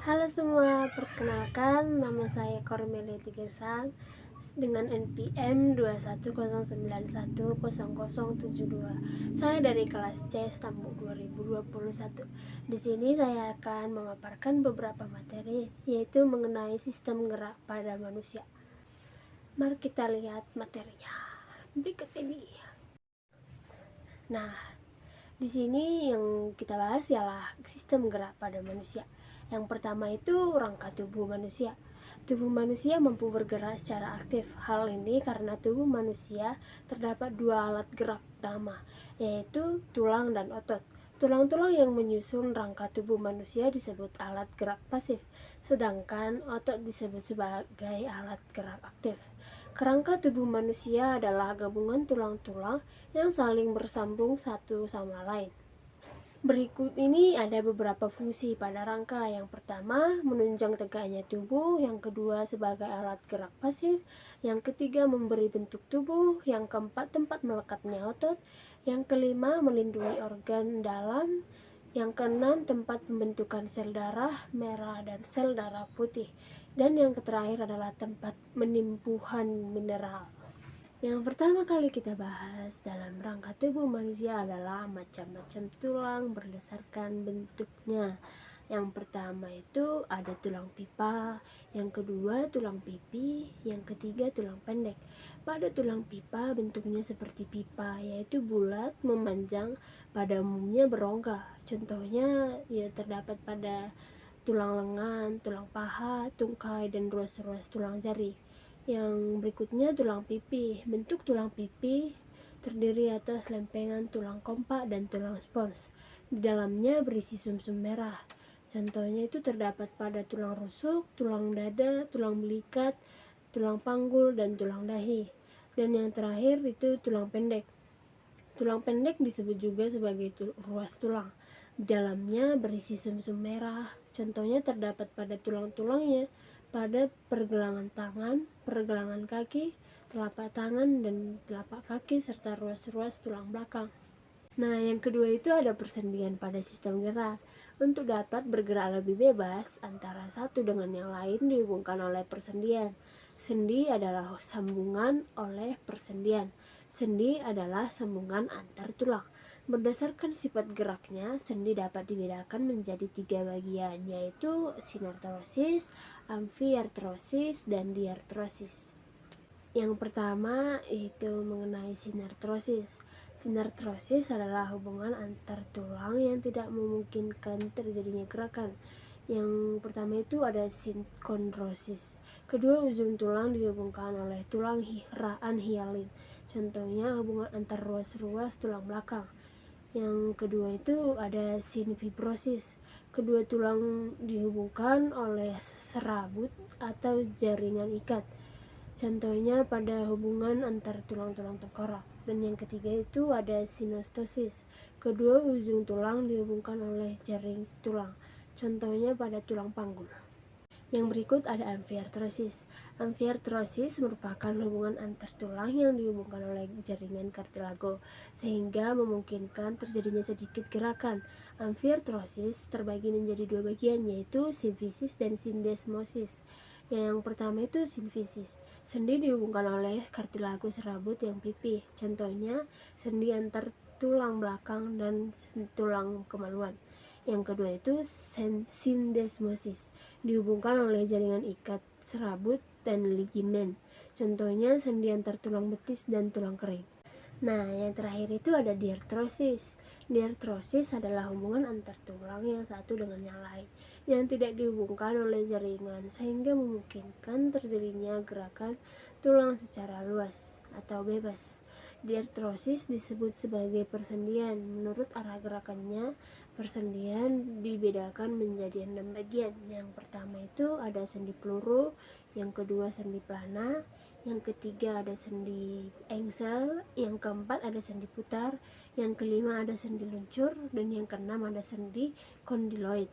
Halo semua, perkenalkan nama saya Kormelia Tigersang dengan NPM 210910072. Saya dari kelas C Stambuk 2021. Di sini saya akan memaparkan beberapa materi, yaitu mengenai sistem gerak pada manusia. Mari kita lihat materinya berikut ini. Nah, di sini yang kita bahas ialah sistem gerak pada manusia. Yang pertama itu rangka tubuh manusia. Tubuh manusia mampu bergerak secara aktif. Hal ini karena tubuh manusia terdapat dua alat gerak utama, yaitu tulang dan otot. Tulang-tulang yang menyusun rangka tubuh manusia disebut alat gerak pasif, sedangkan otot disebut sebagai alat gerak aktif. Kerangka tubuh manusia adalah gabungan tulang-tulang yang saling bersambung satu sama lain. Berikut ini ada beberapa fungsi pada rangka. Yang pertama, menunjang tegaknya tubuh. Yang kedua, sebagai alat gerak pasif. Yang ketiga, memberi bentuk tubuh. Yang keempat, tempat melekatnya otot. Yang kelima, melindungi organ dalam. Yang keenam, tempat pembentukan sel darah merah dan sel darah putih. Dan yang terakhir adalah tempat penimbuhan mineral. Yang pertama kali kita bahas dalam rangka tubuh manusia adalah macam-macam tulang berdasarkan bentuknya. Yang pertama itu ada tulang pipa, yang kedua tulang pipi, yang ketiga tulang pendek. Pada tulang pipa bentuknya seperti pipa, yaitu bulat, memanjang, pada umumnya berongga. Contohnya ya terdapat pada tulang lengan, tulang paha, tungkai, dan ruas-ruas tulang jari. Yang berikutnya tulang pipi. Bentuk tulang pipi terdiri atas lempengan tulang kompak dan tulang spons. Di dalamnya berisi sumsum merah. Contohnya itu terdapat pada tulang rusuk, tulang dada, tulang belikat, tulang panggul, dan tulang dahi. Dan yang terakhir itu tulang pendek. Tulang pendek disebut juga sebagai ruas tulang. Di dalamnya berisi sumsum merah. Contohnya terdapat pada tulang-tulangnya, pada pergelangan tangan, pergelangan kaki, telapak tangan, dan telapak kaki, serta ruas-ruas tulang belakang. Nah, yang kedua itu ada persendian pada sistem gerak. Untuk dapat bergerak lebih bebas, antara satu dengan yang lain dihubungkan oleh persendian. Sendi adalah sambungan oleh persendian. Sendi adalah sambungan antar tulang. Berdasarkan sifat geraknya, sendi dapat dibedakan menjadi tiga bagian, yaitu sinartrosis, amfiartrosis, dan diartrosis. Yang pertama itu mengenai sinartrosis. Sinartrosis adalah hubungan antar tulang yang tidak memungkinkan terjadinya gerakan. Yang pertama itu ada sinkondrosis. Kedua ujung tulang dihubungkan oleh tulang anhialin. Contohnya hubungan antar ruas-ruas tulang belakang. Yang kedua itu ada sinfibrosis. Kedua tulang dihubungkan oleh serabut atau jaringan ikat. Contohnya pada hubungan antar tulang-tulang tengkorak. Dan yang ketiga itu ada sinostosis. Kedua ujung tulang dihubungkan oleh jaring tulang. Contohnya pada tulang panggul. Yang berikut ada amfiartrosis. Amfiartrosis merupakan hubungan antar tulang yang dihubungkan oleh jaringan kartilago, sehingga memungkinkan terjadinya sedikit gerakan. Amfiartrosis terbagi menjadi dua bagian, yaitu simfisis dan sindesmosis. Yang pertama itu simfisis. Sendi dihubungkan oleh kartilago serabut yang pipih. Contohnya sendi antar tulang belakang dan tulang kemaluan. Yang kedua itu sindesmosis, dihubungkan oleh jaringan ikat serabut dan ligamen. Contohnya sendi antar tulang betis dan tulang kering. Nah, yang terakhir itu ada diartrosis. Diartrosis adalah hubungan antar tulang yang satu dengan yang lain yang tidak dihubungkan oleh jaringan, sehingga memungkinkan terjadinya gerakan tulang secara luas atau bebas. Diartrosis disebut sebagai persendian. Menurut arah gerakannya, persendian dibedakan menjadi 6 bagian. Yang pertama itu ada sendi peluru, yang kedua sendi pelana, yang ketiga ada sendi engsel, yang keempat ada sendi putar, yang kelima ada sendi luncur, dan yang keenam ada sendi kondiloid.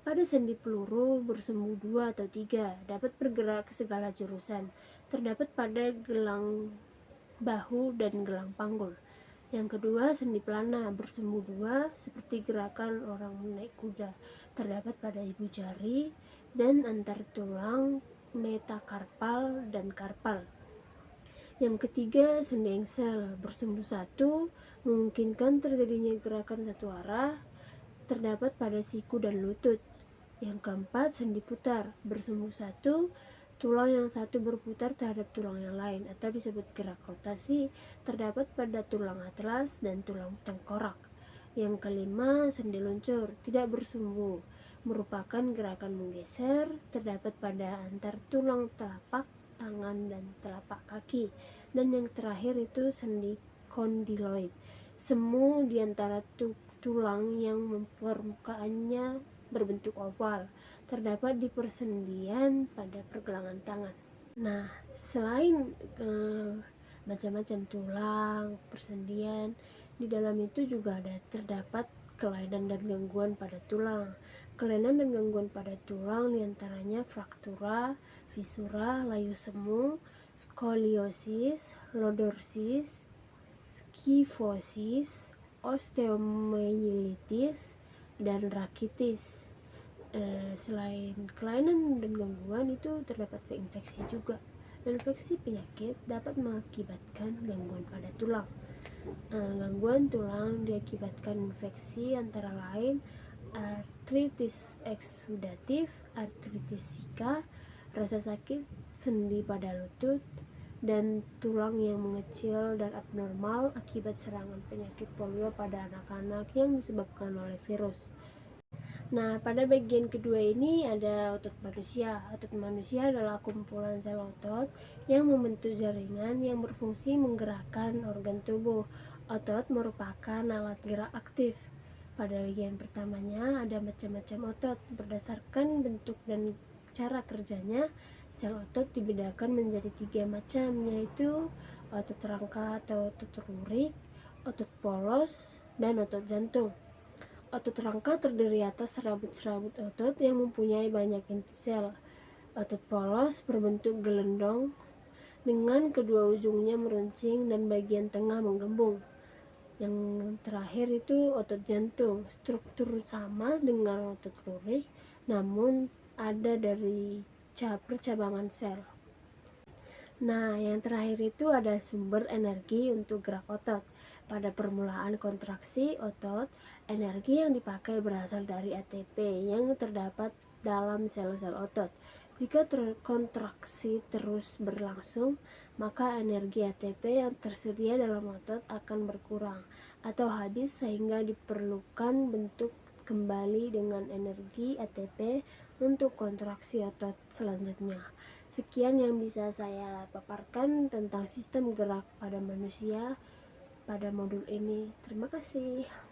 Pada sendi peluru bersumbu 2 atau 3, dapat bergerak ke segala jurusan. Terdapat pada gelang bahu dan gelang panggul. Yang kedua, sendi pelana bersumbu dua seperti gerakan orang menaik kuda, terdapat pada ibu jari dan antar tulang metakarpal dan karpal. Yang ketiga, sendi engsel bersumbu satu memungkinkan terjadinya gerakan satu arah, terdapat pada siku dan lutut. Yang keempat, sendi putar bersumbu satu, tulang yang satu berputar terhadap tulang yang lain atau disebut gerak rotasi, terdapat pada tulang atlas dan tulang tengkorak. Yang kelima, sendi luncur tidak bersumbu, merupakan gerakan menggeser, terdapat pada antar tulang telapak tangan dan telapak kaki. Dan yang terakhir itu sendi kondiloid, semu di antara tulang yang permukaannya berbentuk oval, terdapat di persendian pada pergelangan tangan. Nah, selain macam-macam tulang, persendian, di dalam itu juga terdapat kelainan dan gangguan pada tulang. Kelainan dan gangguan pada tulang diantaranya fraktura, fisura, layu semu, skoliosis, lordorsis, skifosis, osteomyelitis, dan rakitis. Selain kelainan dan gangguan itu terdapat infeksi juga. Infeksi penyakit dapat mengakibatkan gangguan pada tulang. Gangguan tulang diakibatkan infeksi antara lain artritis eksudatif, artritis zika, rasa sakit sendi pada lutut, dan tulang yang mengecil dan abnormal akibat serangan penyakit polio pada anak-anak yang disebabkan oleh virus. Nah, pada bagian kedua ini ada otot manusia. Otot manusia adalah kumpulan sel otot yang membentuk jaringan yang berfungsi menggerakkan organ tubuh. Otot merupakan alat gerak aktif. Pada bagian pertamanya ada macam-macam otot. Berdasarkan bentuk dan cara kerjanya, sel otot dibedakan menjadi 3 macam, yaitu otot rangka atau otot lurik, otot polos, dan otot jantung. Otot rangka terdiri atas serabut-serabut otot yang mempunyai banyak inti sel. Otot polos berbentuk gelendong dengan kedua ujungnya meruncing dan bagian tengah menggembung. Yang terakhir itu otot jantung, struktur sama dengan otot lurik, namun ada dari percabangan sel. Nah, yang terakhir itu ada sumber energi untuk gerak otot. Pada permulaan kontraksi otot, energi yang dipakai berasal dari ATP yang terdapat dalam sel-sel otot. Jika kontraksi terus berlangsung, maka energi ATP yang tersedia dalam otot akan berkurang atau habis sehingga diperlukan bentuk kembali dengan energi ATP untuk kontraksi otot selanjutnya. Sekian yang bisa saya paparkan tentang sistem gerak pada manusia pada modul ini. Terima kasih.